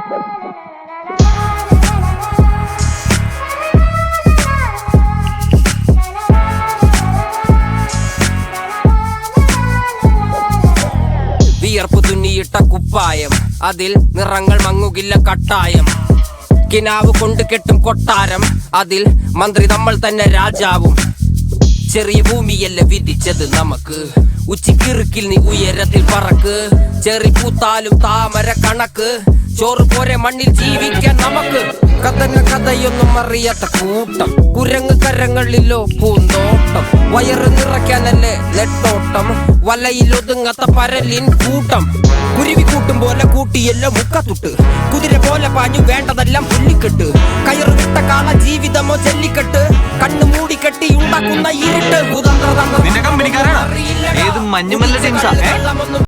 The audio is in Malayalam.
വിയർപ്പ് തുന്നിയിട്ട കുപ്പായം, അതിൽ നിറങ്ങൾ മങ്ങുകില്ല കട്ടായം. കിനാവ് കൊണ്ട് കെട്ടും കൊട്ടാരം, അതിൽ മന്ത്രി നമ്മൾ തന്നെ രാജാവും. ചെറിയ ഭൂമിയല്ല വിധിച്ചത് നമുക്ക്, ഉച്ചിക്കിറുക്കിൽ നീ ഉയരത്തിൽ പറക്ക്. ചെറി പൂത്താലും താമര കണക്ക്, ചോറ് പോരെ മണ്ണിൽ ജീവിക്കാൻ നമുക്ക്. കഥന കഥയൊന്നും അറിയാത്ത കൂട്ടം, കുരങ്ങ് കരങ്ങളിലോ പൂന്തോട്ടം. വയറ് നിറയ്ക്കാനല്ലേ നെട്ടോട്ടം, വലയിൽ ഒതുങ്ങാത്ത പരലിൻ കൂട്ടം. കുരുവി കൂട്ടും പോലെ കൂട്ടിയല്ലോ മുക്കത്തുട്ട്, കുതിര പോലെ പാഞ്ഞു വേണ്ടതെല്ലാം പുല്ലിക്കെട്ട്. കയറ് വിട്ട കാള ജീവിതമോ ജല്ലിക്കെട്ട്, കണ്ണു മൂടിക്കെട്ടി ഉണ്ടാക്കുന്ന ഇരുട്ട്. നിന്റെ കമ്പനിക്കാരാണ് ഏത് മഞ്ഞുമല്ല ടീംസാ?